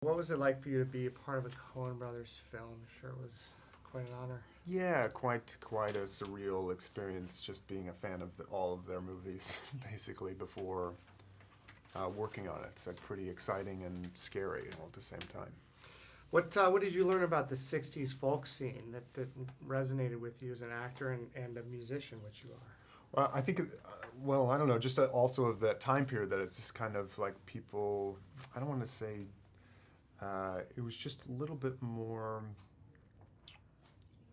What was it like for you to be a part of a Coen Brothers film? I'm sure it was quite an honor. Yeah, quite a surreal experience just being a fan of all of their movies, basically, before working on it. It's like pretty exciting and scary all at the same time. What did you learn about the '60s folk scene that resonated with you as an actor and a musician, which you are? Well, I think, I don't know, just also of that time period that it's just kind of like people, I don't want to say, it was just a little bit more,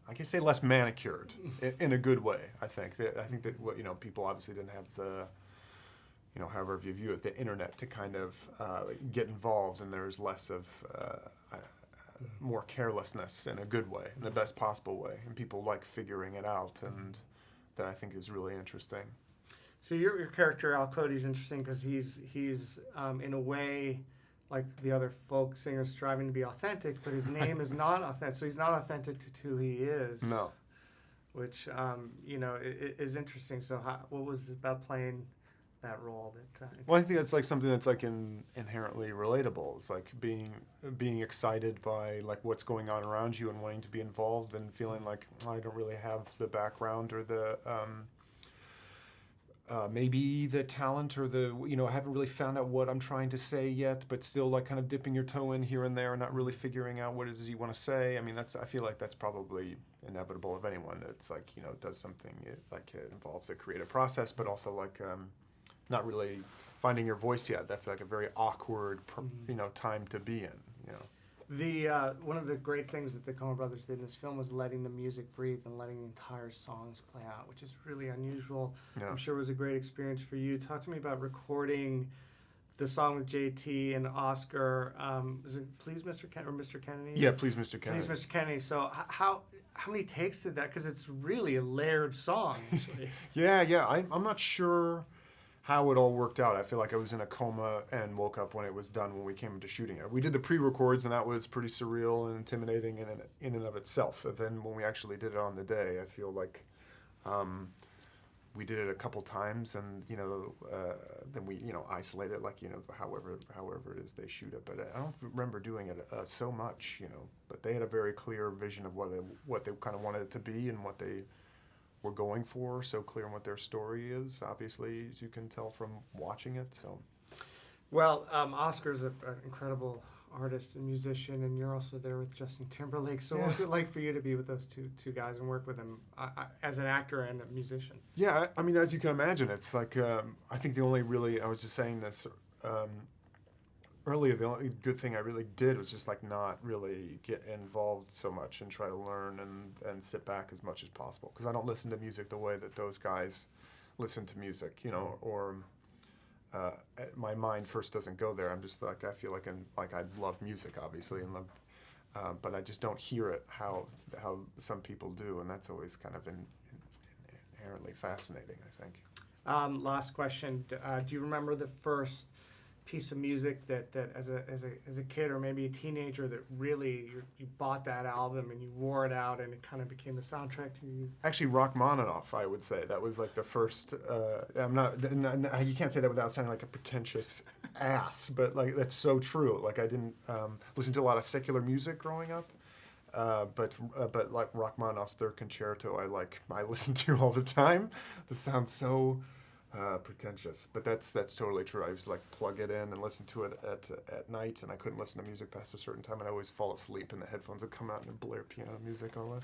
I can say less manicured in a good way, I think. I think that, people obviously didn't have the, however you view it, the internet to kind of get involved, and there's less of more carelessness in a good way, in the best possible way. And people like figuring it out, and that I think is really interesting. So your character Al Cody's interesting because he's in a way like the other folk singers striving to be authentic, but his name is not authentic. So he's not authentic to who he is. No. Which is interesting. So what was it about playing that role? Well, I think that's like something that's like inherently relatable. It's like being excited by like what's going on around you and wanting to be involved, and feeling like I don't really have the background or the maybe the talent or the I haven't really found out what I'm trying to say yet, but still like kind of dipping your toe in here and there and not really figuring out what it is you want to say. I mean, I feel like that's probably inevitable of anyone that's like does something it involves a creative process, but also like not really finding your voice yet. That's like a very awkward time to be in. The one of the great things that the Coen Brothers did in this film was letting the music breathe and letting the entire songs play out, which is really unusual. Yeah. I'm sure it was a great experience for you. Talk to me about recording the song with JT and Oscar. Was it Please Mr. Mr. Kennedy? Yeah, Please Mr. Kennedy. Please Mr. Kennedy. So how many takes did that? Because it's really a layered song. Actually. Yeah. I'm not sure how it all worked out. I feel like I was in a coma and woke up when it was done when we came into shooting it. We did the pre-records, and that was pretty surreal and intimidating in and of itself. And then when we actually did it on the day, I feel like we did it a couple times, and then we isolate it like however it is they shoot it. But I don't remember doing it so much. But they had a very clear vision of what they kind of wanted it to be and what they were going for, so clear on what their story is, obviously, as you can tell from watching it. So, well, Oscar's an incredible artist and musician, and you're also there with Justin Timberlake. So, what was it like for you to be with those two guys and work with them as an actor and a musician? Yeah, I mean, as you can imagine, it's like I think the only really, I was just saying this earlier, the only good thing I really did was just like not really get involved so much and try to learn and sit back as much as possible, because I don't listen to music the way that those guys listen to music, or my mind first doesn't go there. I'm just like, I feel like I love music, obviously, and love, but I just don't hear it how some people do, and that's always kind of inherently fascinating, I think. Last question: do you remember the first piece of music that as a kid or maybe a teenager that really you bought that album and you wore it out and it kind of became the soundtrack to you? Actually, Rachmaninoff, I would say. That was like the first, you can't say that without sounding like a pretentious ass, but like that's so true. Like I didn't listen to a lot of secular music growing up, but like Rachmaninoff's Third Concerto, I listen to all the time. This sounds so pretentious, but that's totally true. I used to like plug it in and listen to it at night, and I couldn't listen to music past a certain time, and I always fall asleep, and the headphones would come out and blare piano music all